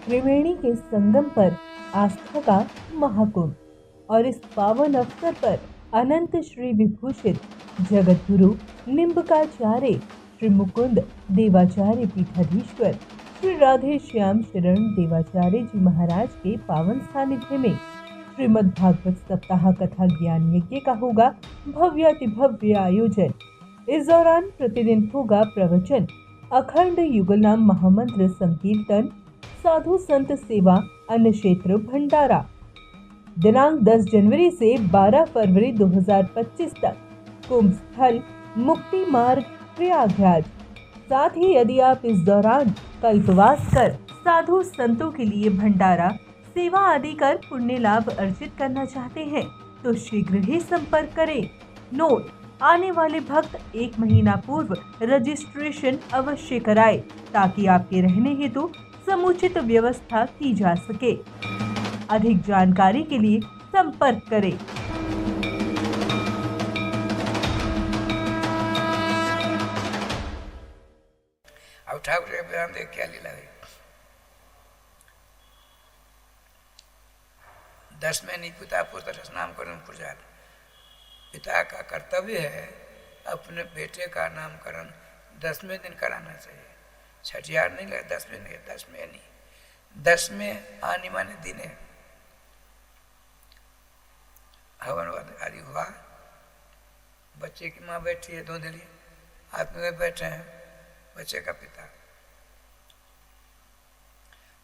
त्रिवेणी के संगम पर आस्था का महाकुंभ। और इस पावन अवसर पर अनंत श्री विभूषित जगतगुरु निम्बकाचार्य श्री मुकुंद देवाचार्य पीठाधीश्वर श्री राधे श्याम शरण देवाचार्य जी महाराज के पावन सानिध्य में श्रीमद् भागवत सप्ताह कथा ज्ञान यज्ञ का होगा भव्यातिभव्य आयोजन। इस दौरान प्रतिदिन होगा प्रवचन, अखंड युगलनाम महामंत्र संकीर्तन, साधु संत सेवा, अन्न क्षेत्र भंडारा। दिनांक 10 जनवरी से 12 फरवरी 2025 तक कुंभ स्थल मुक्ति मार्ग प्रयागराज। साथ ही यदि आप इस दौरान कल्पवास कर साधु संतों के लिए भंडारा सेवा आदि कर पुण्य लाभ अर्जित करना चाहते हैं तो शीघ्र ही संपर्क करें। नोट: आने वाले भक्त 1 महीना पूर्व रजिस्ट्रेशन अवश्य कराएं ताकि आपके रहने हेतु समुचित व्यवस्था की जा सके। अधिक जानकारी के लिए संपर्क करें। अब ठाकुर के बयान देख क्या लीला है। 10वें नहीं पिता पुत्र नामकरण पुरजार। पिता का कर्तव्य है अपने बेटे का नामकरण 10वें दिन कराना चाहिए। छठियार नहीं लगे, 10वें नहीं, 10वें नहीं, 10वें आने वाले दिन है। हवन आदि हुआ, बच्चे की माँ बैठी है धुंधली, हाथ में बैठे हैं बच्चे का पिता।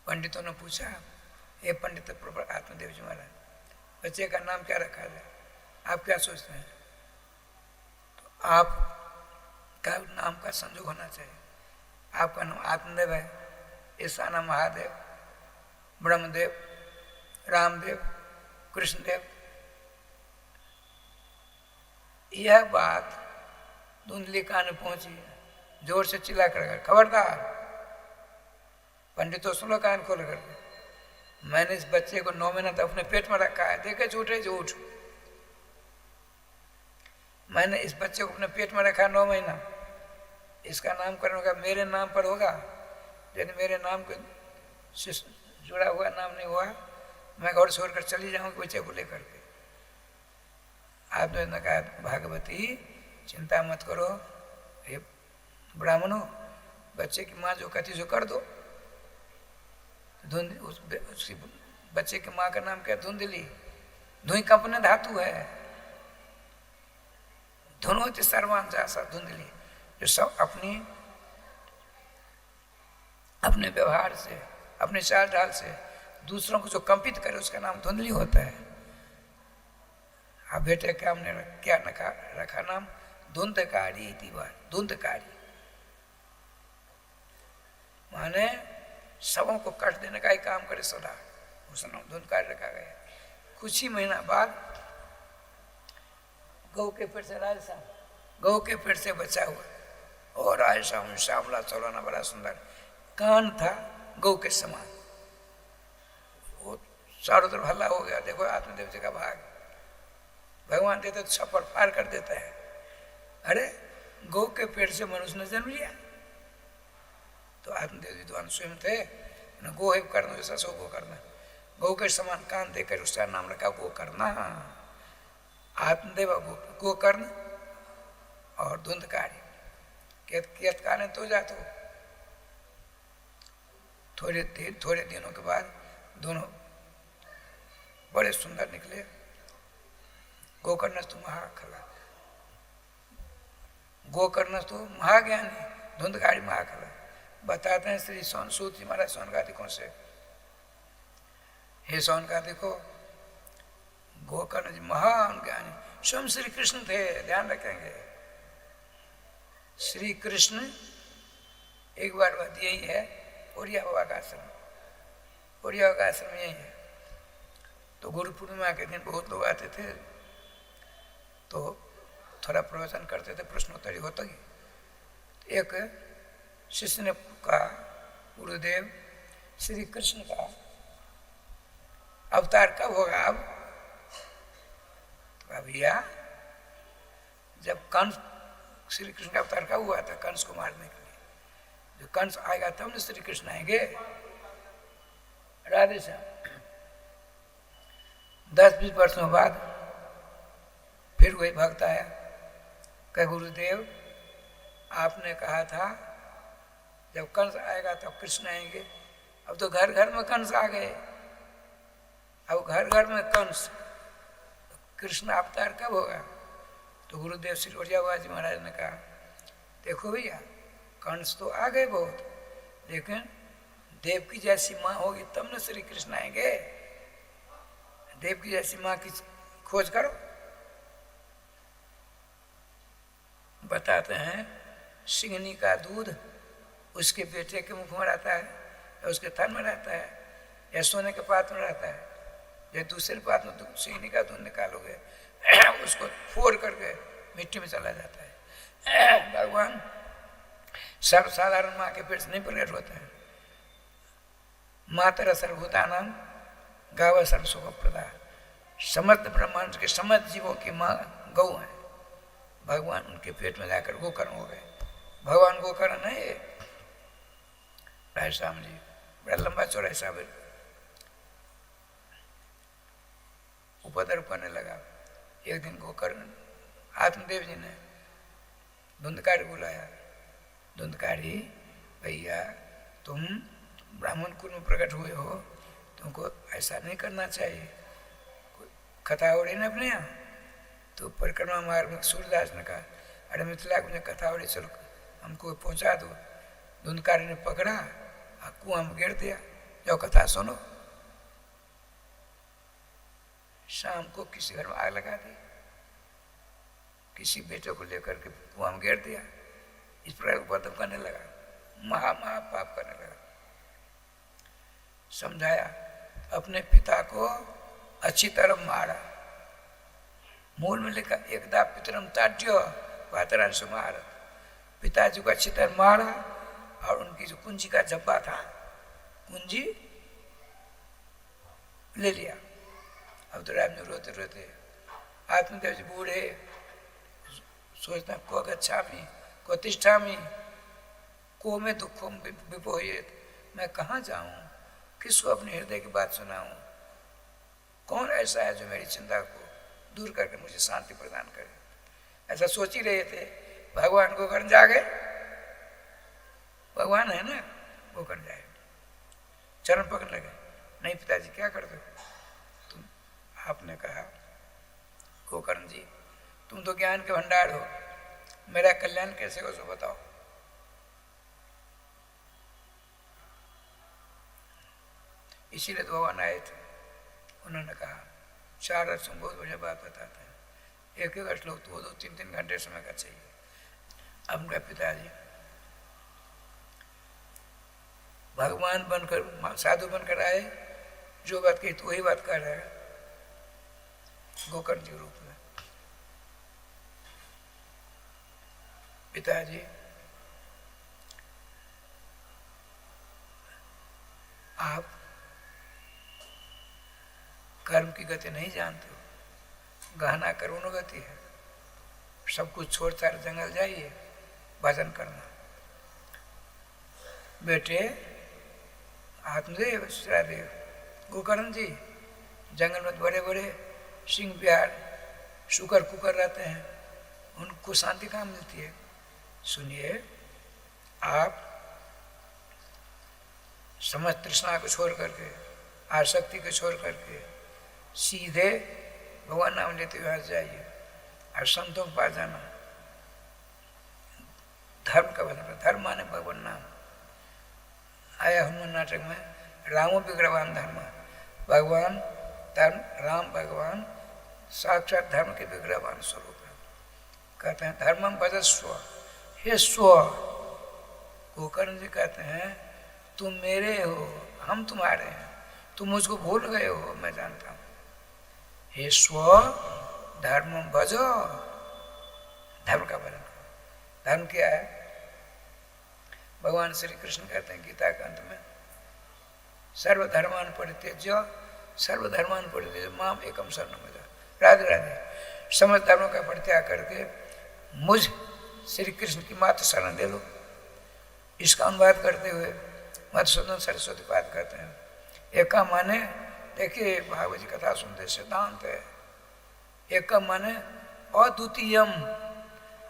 पंडितों ने पूछा, ये पंडित आत्मदेव जी महाराज, बच्चे का नाम क्या रखा जाए, आप क्या सोचते हैं? तो आप का नाम का संजोग होना चाहिए। आपका नाम आत्मदेव है, इसका नाम महादेव, ब्रह्मदेव, रामदेव, कृष्णदेव। यह बात धुंधली कान में पहुंची, जोर से चिल्ला कर, खबरदार! पंडितों सुनो कान खोल कर, मैंने इस बच्चे को 9 महीना तक अपने पेट में रखा है, देखे झूठे झूठ। मैंने इस बच्चे को अपने पेट में रखा 9 महीना। इसका नामकरण होगा मेरे नाम पर होगा। यदि मेरे नाम को जुड़ा हुआ नाम नहीं हुआ, मैं घर छोड़कर चली जाऊंगी बच्चे को लेकर के। आपने कहा, भागवती चिंता मत करो, हे ब्राह्मणों, बच्चे की माँ जो कहती जो कर दो। उसकी बच्चे की माँ का नाम क्या? धुंधली। धुई कंपने धातु है, धुनोति सर्वान जासा। धुंधली जो सब अपने व्यवहार से, अपने चाल ढाल से दूसरों को जो कंपित करे उसका नाम धुंधली होता है। अब बेटे का हमने क्या रखा नाम? धुंधकारी। धुंधकारी माने सबों को कष्ट देने का ही काम करे सदा, उसका नाम धुंधकारी रखा गया। कुछ ही महीना बाद गौ के पेट से राजस्थान, गौ के पेट से बचा हुआ, और राजस्थान श्यामला चौलाना बड़ा सुंदर, कान था गौ के समान। वो चारों तरफ हल्ला हो गया, देखो आत्मदेव जी का भाग, भगवान देते तो छप्पर फाड़ कर देता है। अरे गौ के पेट से मनुष्य ने जन्म लिया। तो आत्मदेव जी तो स्वयं थे, गो है करना जैसा सो गो करना। गौ के समान कान देकर उसका नाम रखा गो करना। आत्मदेव गोकर्ण और धुंधकारी। केत काने तो जातो। थोड़े दिनों के बाद दोनों बड़े सुंदर निकले। गोकर्ण तो महाखला, गोकर्ण तो महाज्ञानी, धुंधकारी महाखला। बताते हैं श्री सूत जी महाराज सोनकादिकों से, हे सोनकादिको, गोकर्ण जी महान ज्ञानी स्वयं श्री कृष्ण थे। ध्यान रखेंगे, श्री कृष्ण एक बार बात यही है, ओरिया बाबा का आश्रम, ओरिया बाबा का आश्रम यही है। तो गुरु पूर्णिमा के दिन बहुत लोग आते थे, तो थोड़ा प्रवचन करते थे, प्रश्नोत्तरी होता ही। एक शिष्य ने कहा, गुरुदेव श्री कृष्ण का अवतार कब होगा? अब भैया, जब कंस, श्री कृष्ण का अवतार कब हुआ था? कंस को मारने के लिए। जो कंस आएगा तब न श्री कृष्ण आएंगे। राधे श्याम। 10-20 वर्षों बाद फिर वही भक्त आया, कह गुरुदेव आपने कहा था जब कंस आएगा तब कृष्ण आएंगे, अब तो घर घर में कंस आ गए, अब घर घर में कंस, कृष्ण अवतार कब होगा? तो गुरुदेव श्री ऊर्जावाद जी महाराज ने कहा देखो भैया कंस तो आ गए बहुत, लेकिन देव की जैसी माँ होगी तब न श्री कृष्ण आएंगे। देव की जैसी माँ की खोज करो। बताते हैं सिंहनी का दूध उसके बेटे के मुख में रहता है या उसके थन में रहता है या सोने के पात्र में रहता है, या दूसरे पात्र में सिंहनी का दूध निकालोगे उसको फोड़ करके मिट्टी में चला जाता है। भगवान सर्वसाधारण माँ के पेट से नहीं प्रकट होता है। मातरा सर्वभूतानां गावा सर्वसुख प्रदा, समस्त ब्रह्मांड के समस्त जीवों की माँ गौ है। भगवान उनके पेट में जाकर गोकर्ण हो गए। भगवान गोकर्ण है। राय श्याम जी बड़ा लंबा चौड़ा साहब उपद्रव करने लगा। एक दिन गोकर्ण आत्मदेव जी ने धुंधकारी बुलाया, धुंधकारी भैया तुम ब्राह्मण कुल में प्रकट हुए हो, तुमको ऐसा नहीं करना चाहिए। कथा हो रही ना अपने यहाँ, तो परिक्रमा मार्ग में सूर्यदास ने कहा अरे मिथिला मुझे कथा हो रही, चलो हमको पहुंचा दो। धुंधकारी ने पकड़ा और कुआं में गिर दिया, जाओ कथा सुनो। शाम को किसी घर में आग लगा दी, किसी बेटे को लेकर के कुआं में गिर दिया। इस प्रकार उपद्रव करने लगा, महा पाप करने लगा। समझाया, अपने पिता को अच्छी तरह मारा। मूल में लिखा एकदा पितरम ताड्य वातरान सुमार, पिताजी को अच्छी तरह मारा और उनकी जो कुंजी का जब्बा था कुंजी ले लिया। अब तो राम जी रोते रोते आत्मदेव जी बूढ़े सोचता को गच्छामि को तिष्ठामि को में दुखों विपोहित, मैं कहाँ जाऊं, किसको अपने हृदय की बात सुनाऊं, कौन ऐसा है जो मेरी चिंता को दूर करके मुझे शांति प्रदान करे। ऐसा सोच ही रहे थे। भगवान गोकर्ण जागे, भगवान है ना, गोकर्ण जाए चरण पकड़ लगे, नहीं पिताजी क्या कर दो तुम, आपने कहा गोकर्ण जी तुम तो ज्ञान के भंडार हो, मेरा कल्याण कैसे हो सो बताओ। इसीलिए तो भगवान आए थे। उन्होंने कहा 4 अर्चों बहुत बढ़िया बात बताते हैं, एक एक श्लोक तो 2-3 घंटे समय का चाहिए। अब उनका पिताजी भगवान बनकर साधु बनकर आए, जो बात कही तो वही बात कर रहे हैं गोकर्ण के रूप में। पिताजी आप कर्म की गति नहीं जानते हो, गहना करुण गति है, सब कुछ छोड़ छाड़ जंगल जाइए भजन करना। बेटे आत्मदेव श्रादेव गोकर्ण जी जंगल में बड़े बड़े सिंह बिहार शुकर कुकर रहते हैं, उनको शांति कहाँ मिलती है। सुनिए, आप समझ तृष्णा को छोड़ करके आसक्ति को छोड़ करके सीधे भगवान नाम लेते हुए जाइए और संतों के पास जाना। धर्म का मतलब धर्म माने भगवान नाम। आया हनुमान नाटक में रामो विग्रहवान धर्म, भगवान धर्म, राम भगवान साक्षात धर्म के विग्रहवान स्वरूप है। कहते हैं धर्मम भजस्व, हे स्व। गोकर्ण जी कहते हैं तुम मेरे हो, हम तुम्हारे हैं, तुम मुझको भूल गए हो, मैं जानता हूं। हे स्व धर्म भजो, धर्म का भजन करो। धर्म क्या है? भगवान श्री कृष्ण कहते हैं गीता के अंत में सर्वधर्मान परित्यज्य सर्वधर्मान परित्यज्य माम एकम शरणम व्रज। राधे राधे। समस्त धर्मों का परित्याग करके मुझ श्री कृष्ण की मात्र शरण दे लो। इसका अनुवाद करते हुए मधुसूदन सरस्वती पाद कहते हैं एक का माने, देखिए भागवत जी कथा सुनते सिद्धांत है, एक का माने अद्वितीयम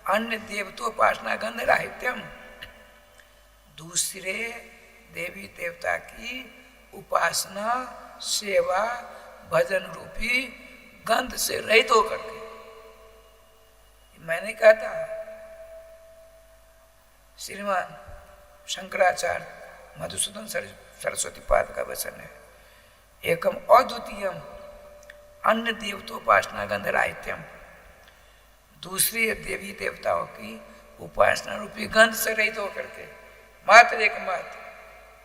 अन्य देवतोपासना गंध राहित्यम, दूसरे देवी देवता की उपासना सेवा भजन रूपी गंध से रहित होकर के। मैंने कहा था श्रीमान शंकराचार्य मधुसूदन सरस्वती पाद का वचन है, एकम अद्वितीयम अन्य देवतोपासना गंध राहित्यम, दूसरे देवी देवताओं की उपासना रूपी गंध से रहित होकर के मात्र एकमात्र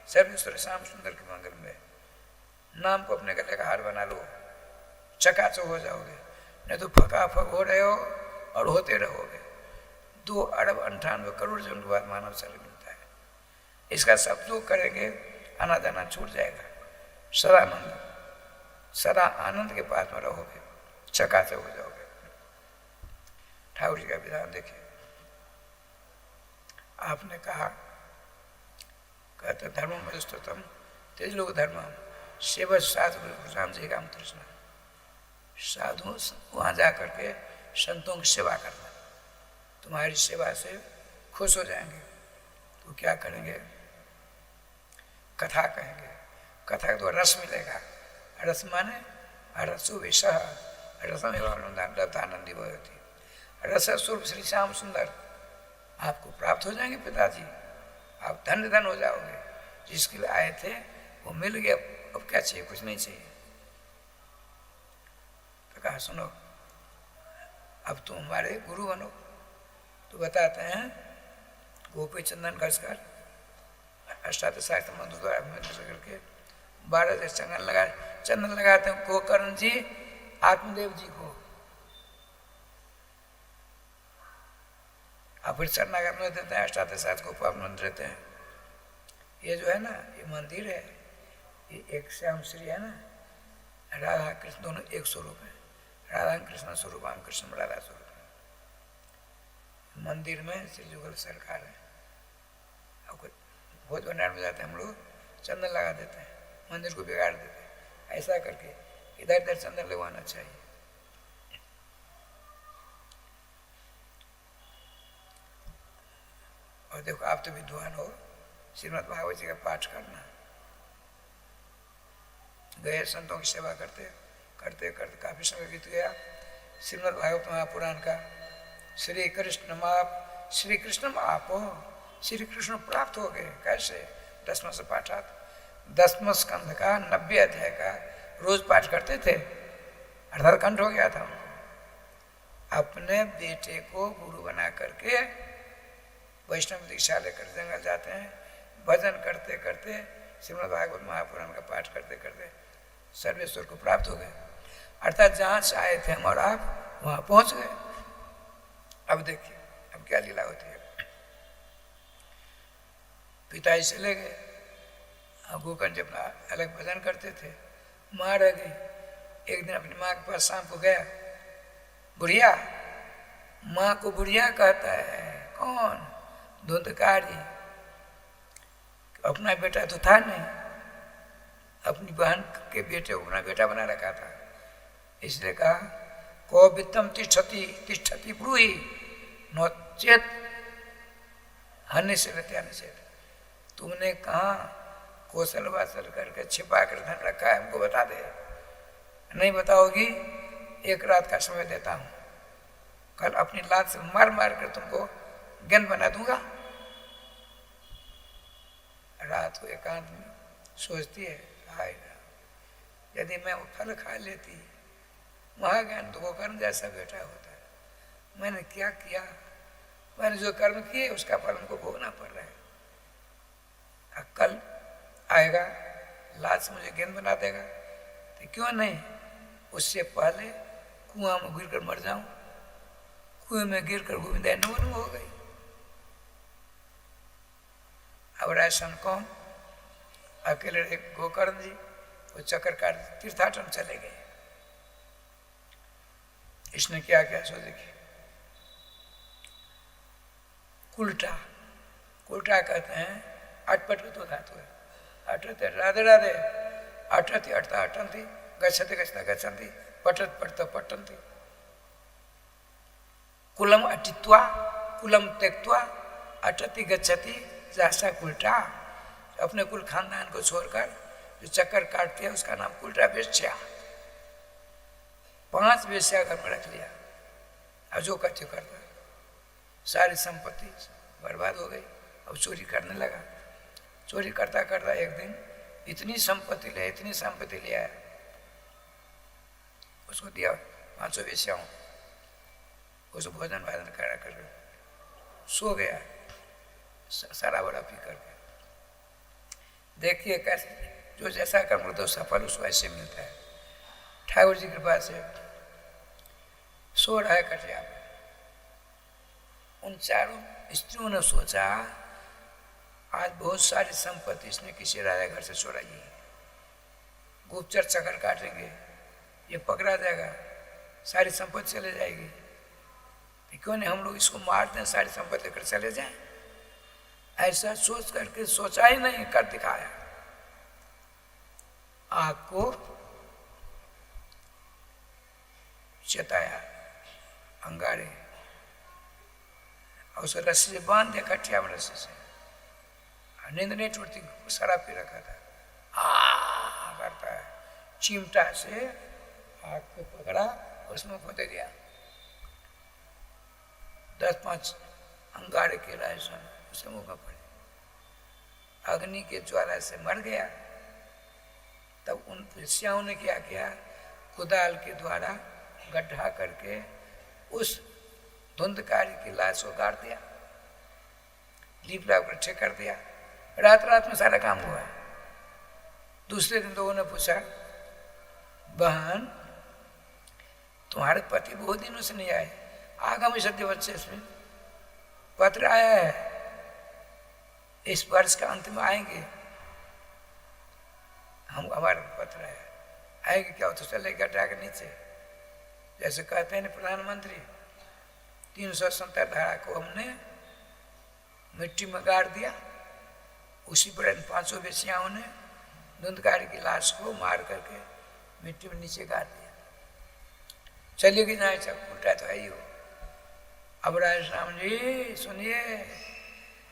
सर्वेश्वर श्याम सुंदर के मंगल में नाम को अपने गले का हार बना लो, चकाचौंध हो जाओगे, नहीं तो फकाफक हो रहे हो और होते रहोगे। 2 अरब 98 करोड़ जन्म के बाद मानव शरीर मिलता है, इसका सब जो करेंगे आना जाना छूट जाएगा, सदा आनंद के पास में रहोगे, चकाचौंध हो जाओगे। ठाकुर जी का विधान देखिए, आपने कहा कहते धर्म मजस्तम तेज लोग धर्म सेवा साधु राम जी का तृष्णा, साधु वहां जा करके संतों की सेवा करना, तुम्हारी सेवा से खुश हो जाएंगे। तो क्या करेंगे? कथा कहेंगे, कथा के द्वारा रस मिलेगा, रस माने रसो विषह रसम आनंदी भवति, रस स्वरूप श्री श्याम सुंदर आपको प्राप्त हो जाएंगे पिताजी, आप धन्य धन हो जाओगे, जिसके लिए आए थे वो मिल गया, अब क्या चाहिए? कुछ नहीं चाहिए। तो कहा सुनो अब तुम हमारे गुरु बनो। तो बताते हैं गोपी चंदन घसकर अष्टादश शास्त्र मंत्र द्वारा करके 12 चंदन लगाते हैं गोकर्ण जी आत्मदेव जी को, और फिर शरणागत में देते हैं अष्टादश शास्त्र को पावन मंत्र देते हैं। ये जो है ना ये मंदिर है, ये एक श्याम श्री है ना, राधा कृष्ण दोनों एक स्वरूप है, राधा कृष्ण स्वरूप हम कृष्ण राधा स्वरूप है। मंदिर में श्री जुगल सरकार है, और भोज भंडार में जाते हैं हम लोग चंदन लगा देते हैं, मंदिर को बिगाड़ देते हैं, ऐसा करके इधर इधर चंदन लगवाना चाहिए। और देखो आप तो विद्वान हो, श्रीमद् भागवत जी का पाठ करना, गए संतों की सेवा करते करते करते काफी समय बीत गया। श्रीमद् भागवत महापुराण का श्री कृष्ण आपो, श्री कृष्ण प्राप्त हो गए। कैसे? 10वां से पाठात 10वां स्कंध का 90 अध्याय का रोज पाठ करते थे, अर्थात कंठ हो गया था उनको। अपने बेटे को गुरु बना करके वैष्णव दीक्षा लेकर जंगल जाते हैं, भजन करते करते श्रीमद् भागवत महापुराण का पाठ करते करते सर्वेश्वर को प्राप्त हो गए, अर्थात जहाँ से आए थे हम और आप वहाँ पहुँच गए। अब देखिए अब क्या लीला होती है। पिताजी चले गए, अब गोकर्ण जी अपना अलग भजन करते थे, माँ रह गई। एक दिन अपनी माँ के पास शाम को गया, बुढ़िया, माँ को बुढ़िया कहता है कौन? धुंधकारी। अपना बेटा तो था नहीं, अपनी बहन के बेटे को अपना बेटा बना रखा था, इसलिए कहा को वित्तम तिष्ठति तिष्ठति ब्रूहि नोचेत हन्य से निषेध। तुमने कहा कौशल वासल करके छिपा कर धन रखा है, हमको बता दे। नहीं बताओगी 1 रात का समय देता हूँ, कल अपनी लात से मार मार कर तुमको गेंद बना दूंगा। रात को एकांत में सोचती है, हाय यदि मैं वो फल खा लेती, महाज्ञान तो वो कर्म जैसा बेटा होता है। मैंने क्या किया? मैंने जो कर्म किए उसका फल हमको भोगना पड़ रहा है। कल आएगा, लात से मुझे गेंद बना देगा, तो क्यों नहीं उससे पहले कुआं में गिर कर मर जाऊं। कुएं में गिर कर गोविंदा नवन हो गई। अब रायसन कौन? अकेले एक गोकर्ण जी वो चक्कर काट तीर्थाटन चले गए। इसने क्या क्या सो देखिए, उल्टा उल्टा कहते हैं अटपट तो धातु है, अटते राधे राधे अटति अटता अटन्ति, गच्छति गच्छता गच्छन्ति, पठत पठता पठन्ति। कुलम अटित्वा कुलम त्यक्त्वा अटति गच्छति जासा कुल्टा। अपने कुल खानदान को छोड़कर जो चक्कर काटती है उसका नाम कुल्टा वेश्या। 5 वेश्या घर में रख लिया, अब जो करते करता, सारी संपत्ति बर्बाद हो गई। अब चोरी करने लगा, चोरी करता करता एक दिन इतनी संपत्ति ले आया, उसको दिया 500 वेश्याओं, उसको भोजन भाजन करा कर सो गया सारा बड़ा पी करके। देखिए कैसे जो जैसा कर्म करता है सफल उसको ऐसे मिलता है। ठाकुर जी की कृपा से सो रहा है कटिया में। उन चारों स्त्रियों ने सोचा आज बहुत सारी संपत्ति इसने किसी राजा घर से चुराई है, गुप्तचर चक्कर काटेंगे, ये पकड़ा जाएगा, सारी संपत्ति चले जाएगी, तो क्यों नहीं हम लोग इसको मार दें, सारी संपत्ति लेकर चले जाएं। ऐसा सोच करके सोचा ही नहीं, कर दिखाया। आग को चताया, अंगारे, और उसे रस्सी से बांध दिया, कटिया में रस्सी से। नींद नहीं टूटती, शराब पी रखा था, आ करता है, चिमटा से आग को पकड़ा, उसमें खोदे दिया। 10-5 अंगारे के रायसन उसे मुंह में पड़े, अग्नि के ज्वाला से मर गया। तब उन वेश्याओं ने क्या किया, कुदाल के द्वारा गड्ढा करके उस धुंधकारी की लाश को गाड़ दिया, लीप लाप इकट्ठे कर दिया। रात में सारा काम हुआ। दूसरे दिन लोगों ने पूछा, बहन तुम्हारे पति बहुत दिनों से नहीं आए, आगामी सत्य बच्चे इसमें पत्र आया है, इस वर्ष का अंत में आएंगे, हम हमारा पत्र आएंगे क्या हो तो चले गड्ढा के नीचे। जैसे कहते हैं प्रधानमंत्री 370 धारा को हमने मिट्टी में गाड़ दिया, उसी पर 500 वेश्याओं ने धुंधकारी की लाश को मार करके मिट्टी में नीचे गाड़ दिया। चलिए ना, सब उल्टा तो है ही हो। अब राज राम जी सुनिए,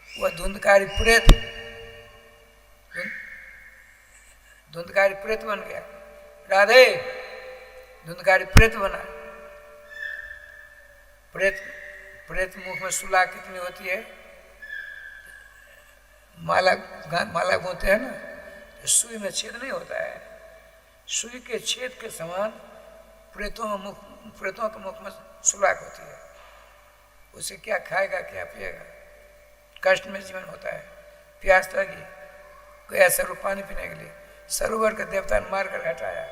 वह धुंधकारी प्रेत बन गया। राधे धुंधकारी प्रेत बना। प्रेत मुख में सुला कितनी होती है, माला बोते हैं ना, तो सुई में छेद नहीं होता है, सुई के छेद के समान प्रेतों के मुख में सुलाक होती है। उसे क्या खाएगा क्या पिएगा, कष्ट में जीवन होता है। प्यास लगी, गया सरोवर पानी पीने के लिए, सरोवर का देवता ने मार कर हटाया।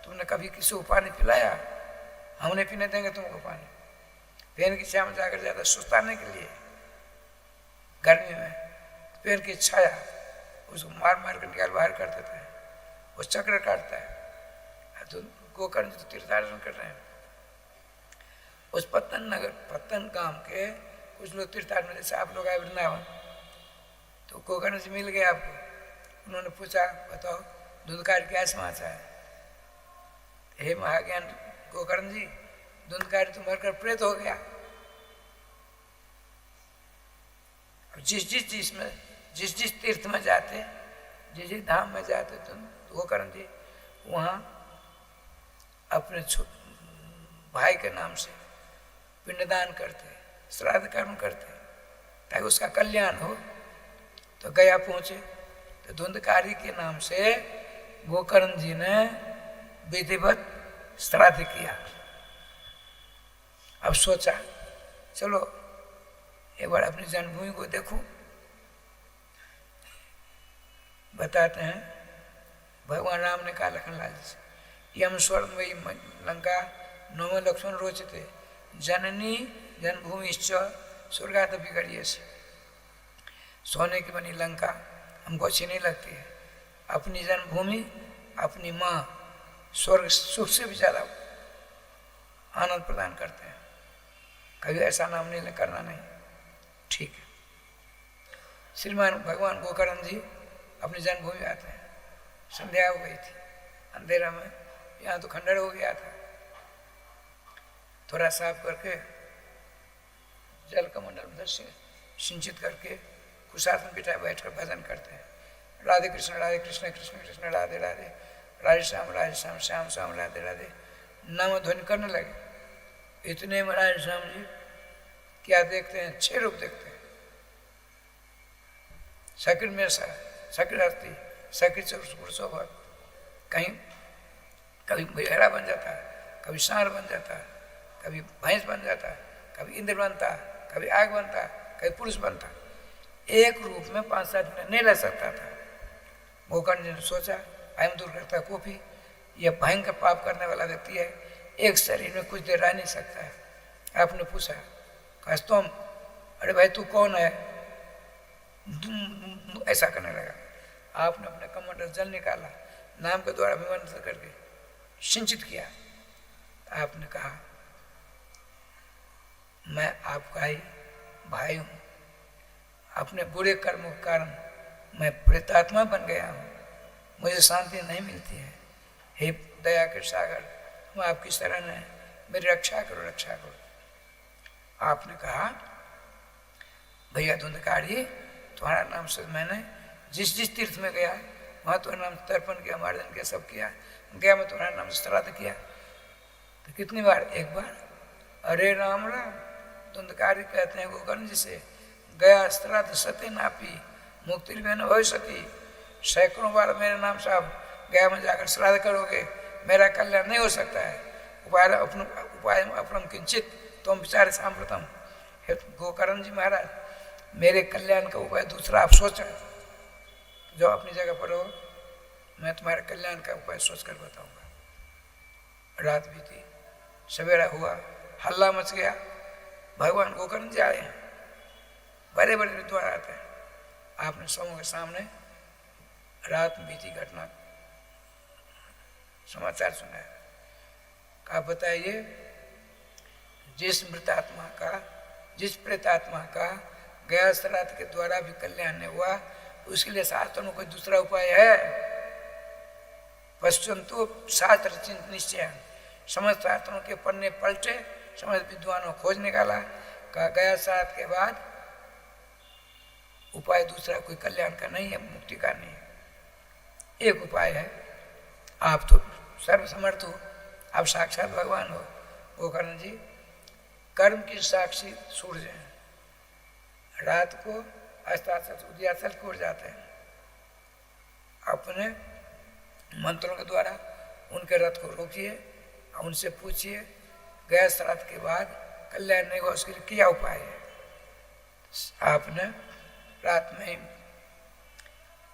तुमने कभी किसी को पानी पिलाया? हम नहीं पीने देंगे तुमको पानी। पेड़ की छाया में जाकर जाता सुस्ताने के लिए गर्मी में, पेड़ की छाया उसको मार मार कर निकाल बाहर कर देता है, वो चक्र काटता है। तो गोकर्ण जी तो तीर्थाटन कर रहे हैं, उस पत्तन गांव के कुछ लोग तीर्थाटन में, जैसे आप लोग आए वृंदावन, तो गोकर्ण जी मिल गए आपको। उन्होंने पूछा, बताओ धुंधकार क्या समाचार है? हे महाज्ञान गोकर्ण जी, धुंधकारी तो मरकर प्रेत हो गया। जिस तीर्थ में जाते, जिस धाम में जाते तुम गोकर्ण जी, वहाँ अपने भाई के नाम से पिंडदान करते, श्राद्ध कर्म करते, ताकि उसका कल्याण हो। तो गया पहुंचे तो धुंधकारी के नाम से गोकर्ण जी ने विधिवत श्राद्ध किया। अब सोचा चलो एक बार अपनी जन्मभूमि को देखो। बताते हैं भगवान राम ने कहा लखनलाल जी से, यम स्वर्ण वही लंका नौम लक्ष्मण रोचते जननी जन्मभूमि स्वर्गात बिगड़िए से। सोने की बनी लंका हमको अच्छी नहीं लगती है, अपनी जन्मभूमि अपनी माँ स्वर्ग सुख से भी ज़्यादा आनंद प्रदान करते हैं। कभी ऐसा नाम नहीं करना नहीं, ठीक है। श्रीमान भगवान गोकर्ण जी अपनी जन्मभूमि आते हैं। संध्या हो गई थी, अंधेरा में, यहाँ तो खंडर हो गया था। थोड़ा साफ करके जल कमंडल में सिंचित करके कुशासन बिठा बैठकर भजन करते हैं, राधे कृष्ण कृष्ण कृष्ण राधे राधे, राधे श्याम श्याम श्याम राधे राधे, नाम ध्वनि करने लगे। इतने में राधे श्याम जी क्या देखते हैं? 6 रूप देखते हैं। सकृत में सकृत हस्ती, सकृत पुरुषोभर, कहीं कभी भेड़ा बन जाता है, कभी सांड बन जाता है, कभी भैंस बन जाता है, कभी इंद्र बनता है, कभी आग बनता है, कभी पुरुष बनता है। एक रूप में 5-7 मिनट नहीं रह सकता था। गोकर्ण जी ने सोचा, अयम दूर करता कोपी, यह भयंकर पाप करने वाला व्यक्ति है, एक शरीर में कुछ देर रह नहीं सकता है। आपने पूछा, कहा तुम, अरे भाई तू कौन है? ऐसा करने लगा। आपने अपने कमंडल जल निकाला, नाम के द्वारा अभिमंत्रित करके सिंचित किया। आपने कहा, मैं आपका ही भाई हूं, अपने बुरे कर्मों के कारण मैं प्रेतात्मा बन गया हूं, मुझे शांति नहीं मिलती है। हे दया के सागर, मैं आपकी शरण है, मेरी रक्षा करो, रक्षा करो। आपने कहा, भैया धुंधकारी, तुम्हारा नाम से मैंने जिस जिस तीर्थ में गया वहाँ तुम्हारा नाम तर्पण किया, मार्जन किया, सब किया। गया मैं तुम्हारा नाम से श्राद्ध किया। तो कितनी बार? एक बार। अरे राम राम, धुंधकारी कहते हैं गोकर्ण जी से, गया श्राद्ध सत्य नापी, मुक्ति में न हो सकी। सैकड़ों बार मेरे नाम से आप गया में जाकर श्राद्ध करोगे, मेरा कल्याण नहीं हो सकता है। उपाय अपरम किंचित तुम विचार सांप्रतम। गोकर्ण जी महाराज, मेरे कल्याण का उपाय दूसरा आप सोचा, जो अपनी जगह पर हो, मैं तुम्हारे कल्याण का उपाय सोचकर बताऊंगा। रात बीती, सवेरा हुआ, हल्ला मच गया। भगवान गोकर्ण जी आए हैं, बड़े बड़े विद्वान आते हैं। आपने समूह के सामने रात बीती घटना समाचार सुनाया। कहा, बताइए, जिस मृतात्मा का, जिस प्रेतात्मा का गया श्राद्ध के द्वारा भी कल्याण नहीं हुआ, उसके लिए शास्त्रों में कोई दूसरा उपाय है? पश्चंतु शास्त्र निश्चय, समस्त शास्त्रों के पन्ने पलटे, समस्त विद्वानों खोज निकाला। कहा, गया श्राद्ध के बाद उपाय दूसरा कोई कल्याण का नहीं है, मुक्ति का नहीं है। एक उपाय है, आप तो सर्वसमर्थ हो, आप साक्षात भगवान हो। गोकर्ण जी, कर्म की साक्षी सूर्य हैं, रात को अस्ताचल उदयाचल की ओर जाते हैं। अपने मंत्रों के द्वारा उनके रथ को रोकिए, उनसे पूछिए, गया श्राद्ध के बाद कल्याण नहीं हुआ, उसके लिए क्या उपाय है? आपने रात में ही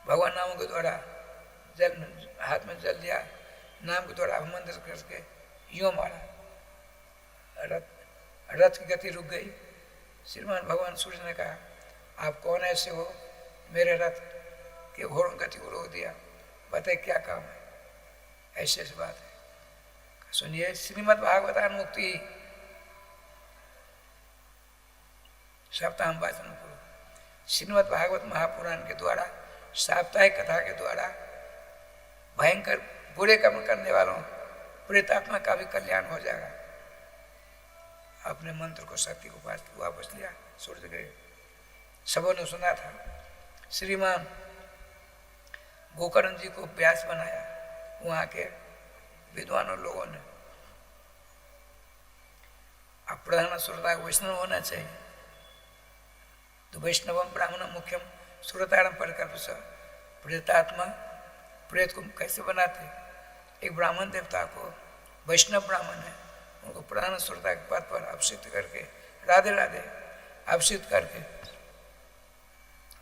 भगवान नामों के द्वारा जल हाथ में जल दिया, नाम के द्वारा अभिमंत्रित करके यूं मारा, रथ की गति रुक गई। श्रीमान भगवान सूर्य ने कहा, आप कौन ऐसे हो, मेरे रथ के घोड़ों गति को रोक दिया, बताइए क्या काम है? ऐसे बात है। सुनिए, श्रीमद् भागवतान मुक्ति सप्ताह वाचन करो। श्रीमद् भागवत महापुराण के द्वारा, साप्ताहिक कथा के द्वारा भयंकर बुरे कर्म करने वालों प्रेतात्मा का भी कल्याण हो जाएगा। अपने मंत्र को, शक्ति को वापस लिया, सूर्य गए। सबों ने सुना था। श्रीमान गोकर्ण जी को व्यास बनाया वहाँ के विद्वानों लोगों ने। अब प्रधान श्रोता वैष्णव होना चाहिए, तो वैष्णवम ब्राह्मण मुख्यम श्रोतारम परिकल्प स। प्रेतात्मा, प्रेत को कैसे बनाते? एक ब्राह्मण देवता को, वैष्णव ब्राह्मण है, उनको प्रधान श्रोता के पद पर अभिषिक्त करके, राधे राधे अभिषिक्त करके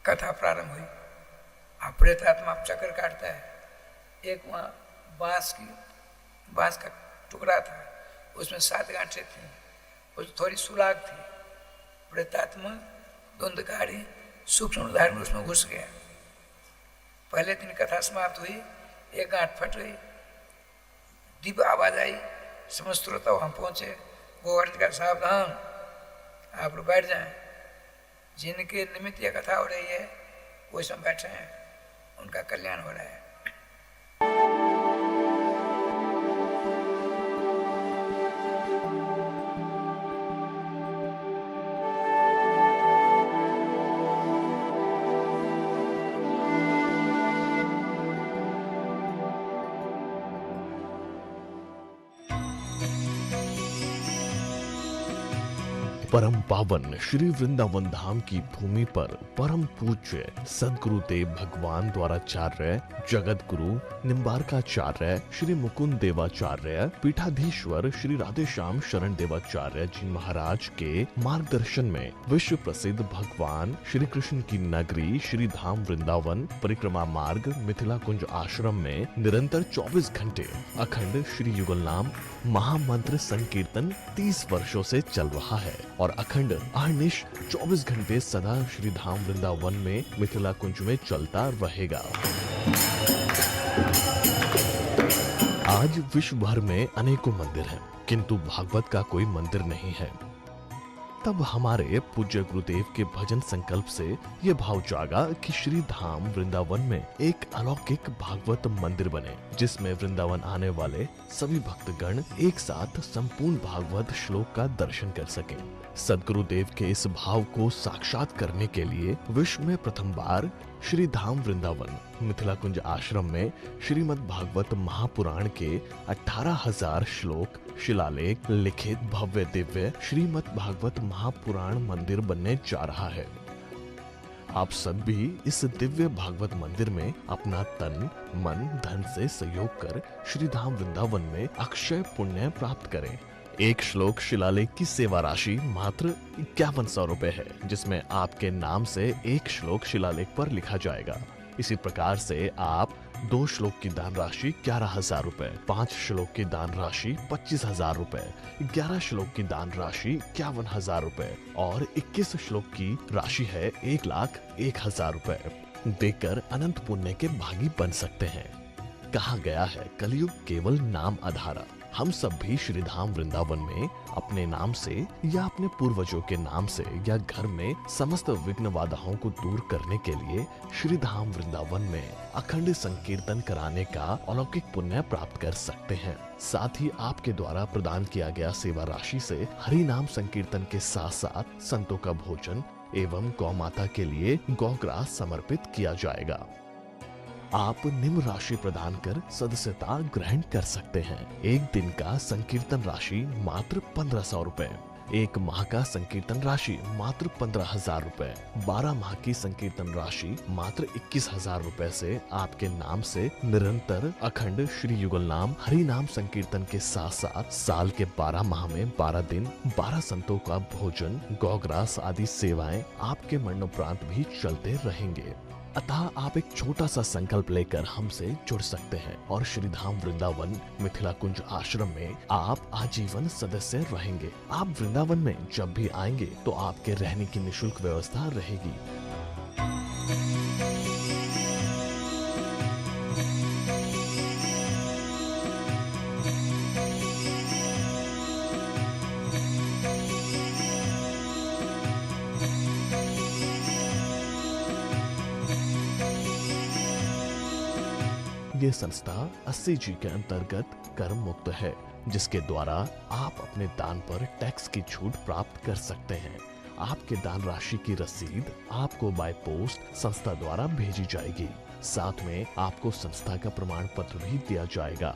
कथा प्रारंभ हुई। अब प्रेतात्मा चक्कर काटता है। एक वहाँ बांस का टुकड़ा था, उसमें 7 गांठें थी, उस थोड़ी सुराग थी। प्रेतात्मा धुंधकारी सूक्ष्म उदाहरण में उसमें घुस गया। पहले दिन कथा समाप्त हुई, एक गांठ फट गई, दिव्य आवाज आई, समस्त श्रोता वहां पहुंचे। गोवर्धन का सावधान, आप लोग बैठ जाएं, जिनके निमित्त यह कथा हो रही है वो इसमें बैठे हैं, उनका कल्याण हो रहा है। परम पावन श्री वृंदावन धाम की भूमि पर परम पूज्य सदगुरुदेव भगवान द्वाराचार्य जगत गुरु निम्बारकाचार्य श्री मुकुंद देवाचार्य पीठाधीश्वर श्री राधेश्याम शरण देवाचार्य जी महाराज के मार्गदर्शन में विश्व प्रसिद्ध भगवान श्री कृष्ण की नगरी श्री धाम वृंदावन परिक्रमा मार्ग मिथिला कुंज आश्रम में निरंतर 24 घंटे अखंड श्री युगल नाम महामंत्र संकीर्तन 30 वर्षों से चल रहा है और अखंड अहर्निश 24 घंटे सदा श्री धाम वृंदावन में मिथिला कुंज में चलता रहेगा। आज विश्व भर में अनेकों मंदिर हैं, किंतु भागवत का कोई मंदिर नहीं है। तब हमारे पूज्य गुरुदेव के भजन संकल्प से ये भाव जागा कि श्री धाम वृंदावन में एक अलौकिक भागवत मंदिर बने, जिसमें वृंदावन आने वाले सभी भक्तगण एक साथ संपूर्ण भागवत श्लोक का दर्शन कर सकें। सदगुरुदेव के इस भाव को साक्षात करने के लिए विश्व में प्रथम बार श्री धाम वृंदावन मिथिला कुंज आश्रम में श्रीमद् भागवत महापुराण के 18,000 श्लोक शिलालेख लिखित भव्य दिव्य श्रीमद् भागवत महापुराण मंदिर बनने जा रहा है। आप सब भी इस दिव्य भागवत मंदिर में अपना तन मन धन से सहयोग कर श्री धाम वृंदावन में अक्षय पुण्य प्राप्त करें। एक श्लोक शिलालेख की सेवा राशि मात्र 5100 रुपए है, जिसमें आपके नाम से एक श्लोक शिलालेख पर लिखा जाएगा। इसी प्रकार से आप 2 श्लोक की दान राशि 11,000 रुपए, 5 श्लोक की दान राशि 25,000 रुपए, 11 श्लोक की दान राशि 51,000 रुपए और 21 श्लोक की राशि है 1,01,000 रुपए देकर अनंत पुण्य के भागी बन सकते हैं। कहा गया है कलयुग केवल नाम आधारा। हम सब भी श्री धाम वृंदावन में अपने नाम से या अपने पूर्वजों के नाम से या घर में समस्त विघ्न बाधाओं को दूर करने के लिए श्री धाम वृंदावन में अखंड संकीर्तन कराने का अलौकिक पुण्य प्राप्त कर सकते हैं। साथ ही आपके द्वारा प्रदान किया गया सेवा राशि से हरि नाम संकीर्तन के साथ साथ संतों का भोजन एवं गौ माता के लिए गौग्रास समर्पित किया जाएगा। आप निम्न राशि प्रदान कर सदस्यता ग्रहण कर सकते हैं। एक दिन का संकीर्तन राशि मात्र 1500 रुपए, एक माह का संकीर्तन राशि मात्र 15,000 रुपए, 12 माह की संकीर्तन राशि मात्र 21,000 रुपए से आपके नाम से निरंतर अखंड श्री युगल नाम हरि नाम संकीर्तन के साथ साथ साल के 12 माह में 12 दिन 12 संतों का भोजन गौग्रास आदि सेवाएं आपके मरणोपरांत भी चलते रहेंगे। अतः आप एक छोटा सा संकल्प लेकर हमसे जुड़ सकते हैं और श्री धाम वृंदावन मिथिला कुंज आश्रम में आप आजीवन सदस्य रहेंगे। आप वृंदावन में जब भी आएंगे तो आपके रहने की निःशुल्क व्यवस्था रहेगी। ये संस्था 80G के अंतर्गत कर मुक्त है, जिसके द्वारा आप अपने दान पर टैक्स की छूट प्राप्त कर सकते हैं। आपके दान राशि की रसीद आपको बाय पोस्ट संस्था द्वारा भेजी जाएगी। साथ में आपको संस्था का प्रमाण पत्र भी दिया जाएगा।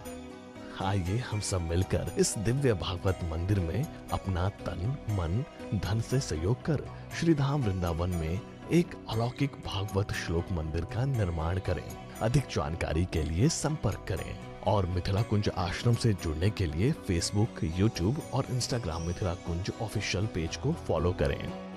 आइए हम सब मिलकर इस दिव्य भागवत मंदिर में अपना तन मन धन से सहयोग कर श्री धाम वृंदावन में एक अलौकिक भागवत श्लोक मंदिर का निर्माण करें। अधिक जानकारी के लिए संपर्क करें और मिथिला कुंज आश्रम से जुड़ने के लिए फेसबुक, यूट्यूब और इंस्टाग्राम मिथिला कुंज ऑफिशियल पेज को फॉलो करें।